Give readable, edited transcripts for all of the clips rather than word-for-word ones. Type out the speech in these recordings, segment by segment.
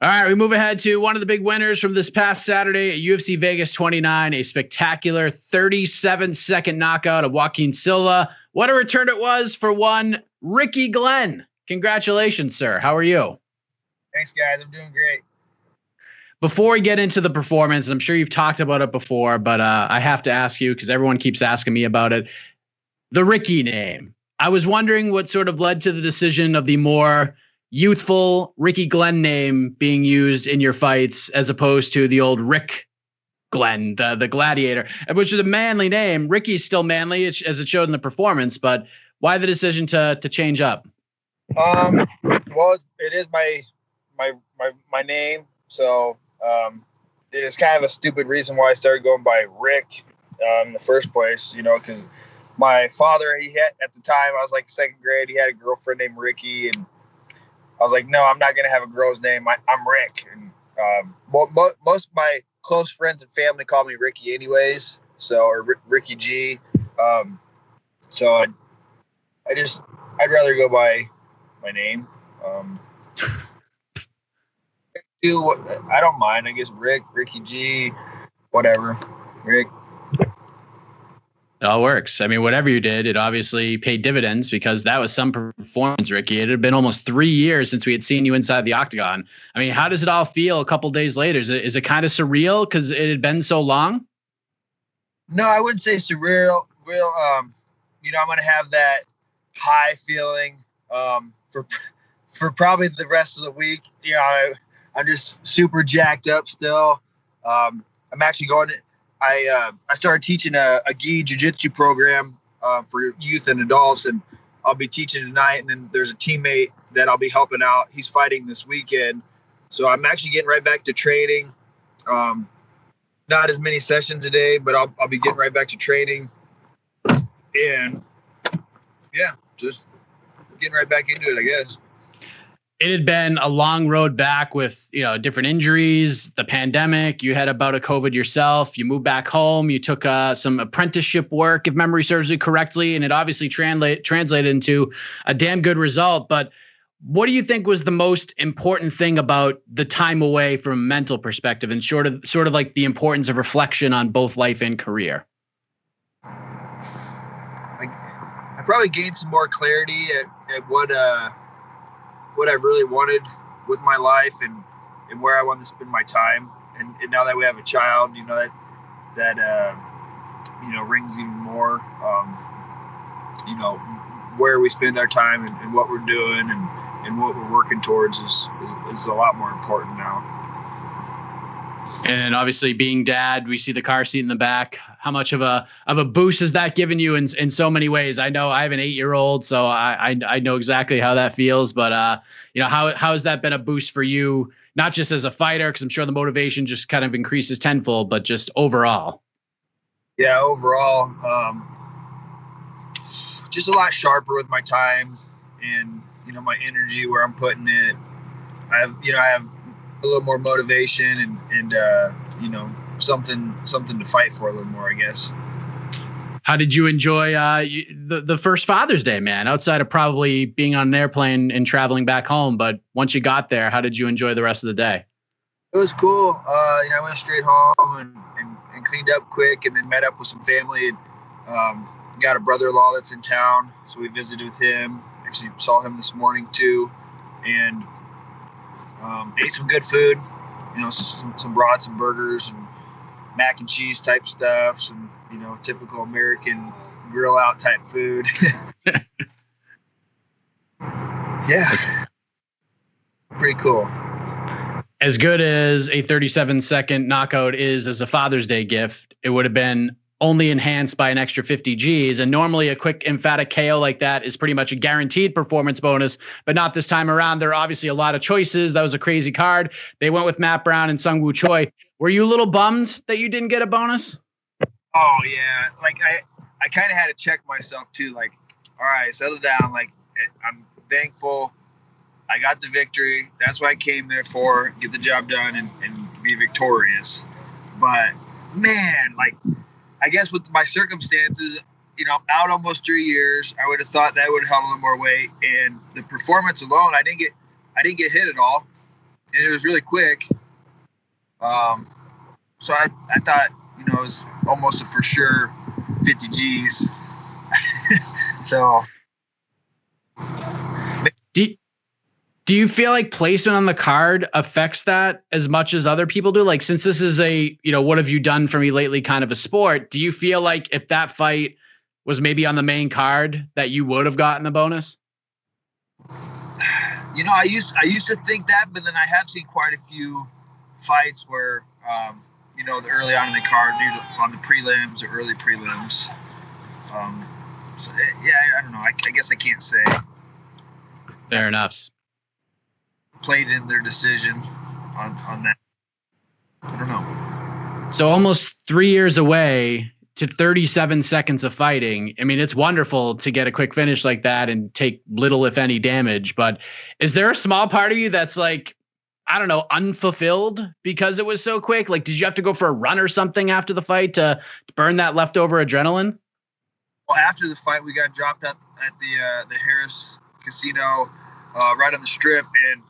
All right, we move ahead to one of the big winners from this past Saturday at UFC Vegas 29, a spectacular 37-second knockout of Joaquim Silva. What a return it was for one Ricky Glenn. Congratulations, sir. How are you? Thanks, guys. I'm doing great. Before we get into the performance, and I'm sure you've talked about it before, but I have to ask you because everyone keeps asking me about it. The Ricky name. I was wondering what sort of led to the decision of the more youthful Ricky Glenn name being used in your fights as opposed to the old Rick Glenn, the gladiator, which is a manly name. Ricky's still manly as it showed in the performance, but why the decision to change up? Well, it is my name. So it's kind of a stupid reason why I started going by Rick in the first place, because my father, he had, at the time, I was like second grade, he had a girlfriend named Ricky, and I was like, no, I'm not going to have a girl's name. I'm Rick. And most of my close friends and family call me Ricky anyways. Or Ricky G. So I'd rather go by my name. I don't mind. I guess Ricky G, whatever. Rick. It all works. I mean, whatever you did, it obviously paid dividends because that was some performance, Ricky. It had been almost 3 years since we had seen you inside the octagon. I mean, how does it all feel a couple days later? Is it kind of surreal because it had been so long? No, I wouldn't say surreal. I'm going to have that high feeling for probably the rest of the week. I'm just super jacked up still. I'm actually going to. I started teaching a gi jiu-jitsu program for youth and adults, and I'll be teaching tonight. And then there's a teammate that I'll be helping out. He's fighting this weekend, so I'm actually getting right back to training. Not as many sessions a day, but I'll be getting right back to training, and yeah, just getting right back into it, I guess. It had been a long road back with, different injuries, the pandemic. You had a bout of COVID yourself. You moved back home. You took some apprenticeship work, if memory serves me correctly, and it obviously translated into a damn good result. But what do you think was the most important thing about the time away from a mental perspective and sort of like the importance of reflection on both life and career? I probably gained some more clarity at what I really wanted with my life and where I wanted to spend my time. And now that we have a child, that rings even more, where we spend our time and what we're doing and what we're working towards is a lot more important now. And obviously being dad, we see the car seat in the back. How much of a boost has that given you in so many ways? I know I have an 8-year-old, so I know exactly how that feels. But how has that been a boost for you? Not just as a fighter, because I'm sure the motivation just kind of increases tenfold, but just overall. Yeah, overall, just a lot sharper with my time and my energy, where I'm putting it. I have a little more motivation and something to fight for a little more, I guess. How did you enjoy the first Father's Day, man, outside of probably being on an airplane and traveling back home? But once you got there, how did you enjoy the rest of the day? It was cool. I went straight home and cleaned up quick, and then met up with some family and got a brother-in-law that's in town, so we visited with him. Actually saw him this morning too, and ate some good food, some brats and burgers and mac and cheese type stuff, some typical American grill out type food. Yeah, pretty cool. As good as a 37-second knockout is as a Father's Day gift, it would have been only enhanced by an extra 50 Gs. And normally a quick emphatic KO like that is pretty much a guaranteed performance bonus, but not this time around. There are obviously a lot of choices. That was a crazy card. They went with Matt Brown and Sung Woo Choi. Were you a little bummed that you didn't get a bonus? Oh yeah. Like I kind of had to check myself too. Like, all right, settle down. Like, I'm thankful I got the victory. That's what I came there for, get the job done and be victorious. But man, like, I guess with my circumstances, I'm out almost 3 years. I would have thought that would have held a little more weight. And the performance alone, I didn't get hit at all. and it was really quick. So I thought, you know, it was almost a for sure 50 G's. So. Do you feel like placement on the card affects that as much as other people do? Like, since this is a, you know, what have you done for me lately kind of a sport, do you feel like if that fight was maybe on the main card that you would have gotten the bonus? You know, I used to think that, but then I have seen quite a few fights where, you know, early on in the card, on the prelims or early prelims. So yeah, I don't know. I guess I can't say. Fair enough. Played in their decision on that. I don't know. So almost 3 years away to 37 seconds of fighting. I mean, it's wonderful to get a quick finish like that and take little, if any, damage. But is there a small part of you that's like, I don't know, unfulfilled because it was so quick? Like, did you have to go for a run or something after the fight to burn that leftover adrenaline? Well, after the fight, we got dropped at the Harris Casino right on the Strip, and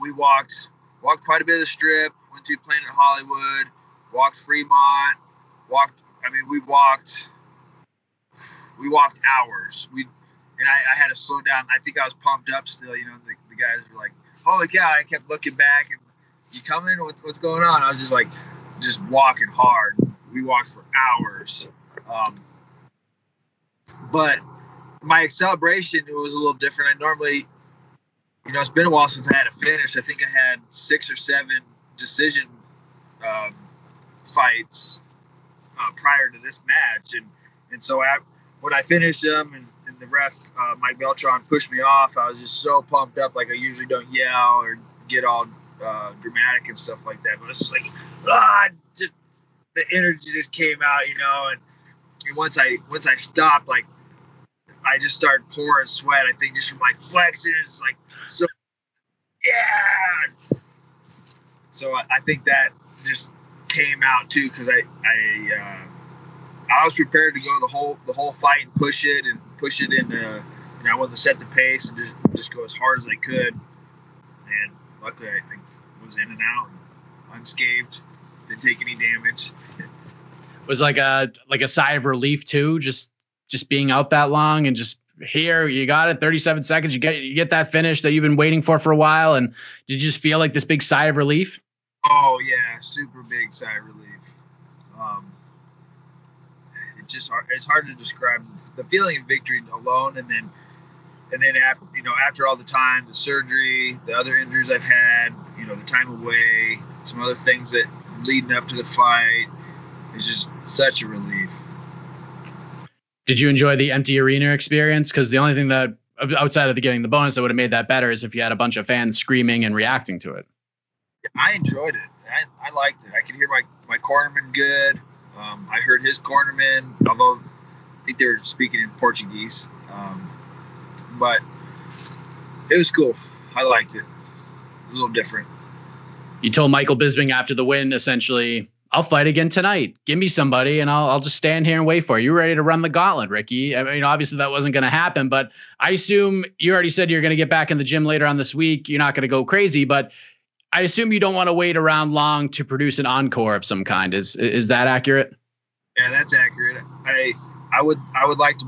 we walked quite a bit of the Strip, went through Planet Hollywood, walked Fremont, we walked hours. I had to slow down. I think I was pumped up still. You know, the guys were like, holy cow. I kept looking back and, you coming? What's going on? I was just walking hard. We walked for hours. But my celebration, it was a little different. I normally, you know, it's been a while since I had a finish. I think I had 6 or 7 decision fights prior to this match, and so when I finished them and the ref, Mike Beltran, pushed me off, I was just so pumped up. Like, I usually don't yell or get all dramatic and stuff like that, but it's just like, just the energy just came out, you know, and once I stopped, like, I just started pouring sweat. I think just from like flexing, it's like, so yeah. So I think that just came out too, because I was prepared to go the whole fight and push it in. You know, I wanted to set the pace and just go as hard as I could. And luckily, I think was in and out, and unscathed, didn't take any damage. Was like a sigh of relief too, just being out that long and just here, you got it, 37 seconds, you get that finish that you've been waiting for a while. And did you just feel like this big sigh of relief? Oh yeah, super big sigh of relief. It's just hard. It's hard to describe the feeling of victory alone, and then after, you know, after all the time, the surgery, the other injuries I've had, you know, the time away, some other things that leading up to the fight, it's just such a relief. Did you enjoy the empty arena experience? Because the only thing that, outside of getting the bonus, that would have made that better is if you had a bunch of fans screaming and reacting to it. I enjoyed it. I liked it. I could hear my cornerman good. I heard his cornerman, although I think they were speaking in Portuguese. But it was cool. I liked it. It was a little different. You told Michael Bisping after the win, essentially, I'll fight again tonight. Give me somebody, and I'll just stand here and wait for you. You're ready to run the gauntlet, Ricky. I mean, obviously that wasn't going to happen, but I assume you already said you're going to get back in the gym later on this week. You're not going to go crazy, but I assume you don't want to wait around long to produce an encore of some kind. Is that accurate? Yeah, that's accurate. I would like to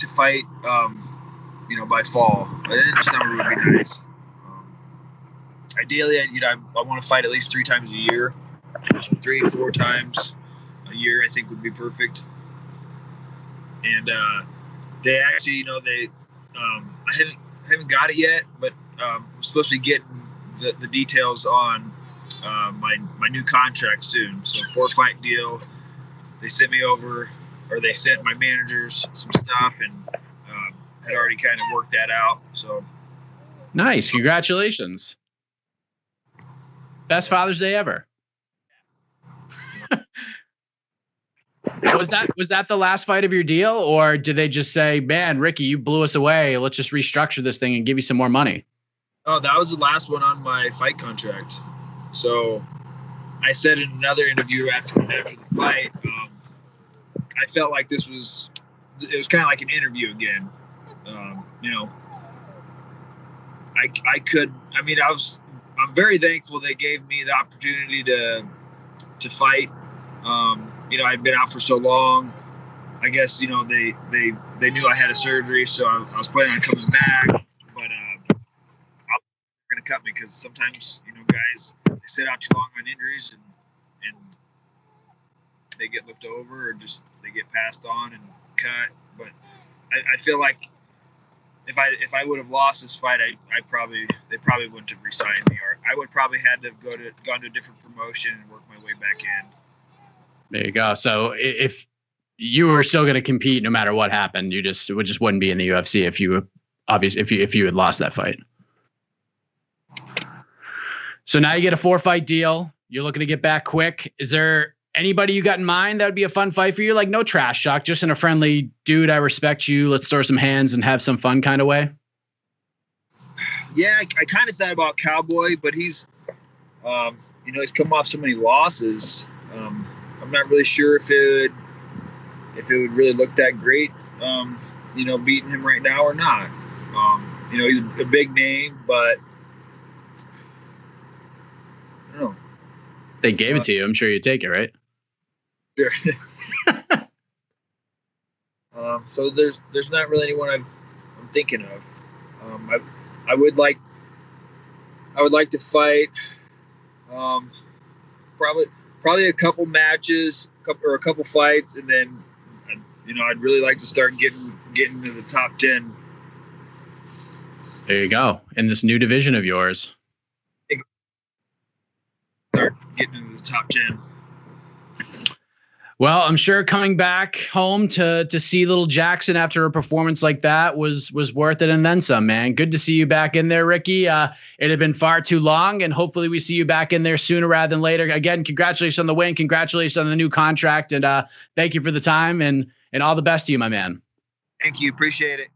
fight, you know, by fall. By the end of summer would be nice. Ideally, I want to fight at least 3 times a year. 3-4 times a year, I think, would be perfect. And they actually, you know, I haven't got it yet, but I'm supposed to be getting the details on my new contract soon. So 4-fight deal. They sent me over, or they sent my managers some stuff, and had already kind of worked that out. So nice, congratulations! Best Father's Day ever. Was that the last fight of your deal, or did they just say, man, Ricky, you blew us away, let's just restructure this thing and give you some more money? Oh, that was the last one on my fight contract. So I said in another interview after the fight, I felt like it was kind of like an interview again. You know, I'm very thankful they gave me the opportunity to fight. You know, I'd been out for so long. I guess, you know, they knew I had a surgery, so I was planning on coming back, but they're going to cut me because sometimes, you know, guys, they sit out too long on injuries and they get looked over or just they get passed on and cut. But I feel like if I would have lost this fight, they probably wouldn't have re-signed me, or I would probably had to have gone to a different promotion and work my way back in. There you go. So if you were still going to compete no matter what happened, you just wouldn't be in the UFC if you had lost that fight. So now you get a 4-fight deal. You're looking to get back quick. Is there anybody you got in mind that would be a fun fight for you? Like no trash talk, just in a friendly, dude, I respect you, let's throw some hands and have some fun kind of way. Yeah, I kind of thought about Cowboy, but he's, you know, he's come off so many losses. I'm not really sure if it would really look that great, you know, beating him right now or not. You know, he's a big name, but I don't know. They gave it to you. I'm sure you take it, right? Sure. So there's not really anyone I'm thinking of. I would like to fight. Probably a couple matches, or a couple fights, and then, you know, I'd really like to start getting into the top 10. There you go. In this new division of yours. Start getting into the top 10. Well, I'm sure coming back home to see little Jackson after a performance like that was worth it and then some, man. Good to see you back in there, Ricky. It had been far too long, and hopefully we see you back in there sooner rather than later. Again, congratulations on the win. Congratulations on the new contract, and thank you for the time, and all the best to you, my man. Thank you. Appreciate it.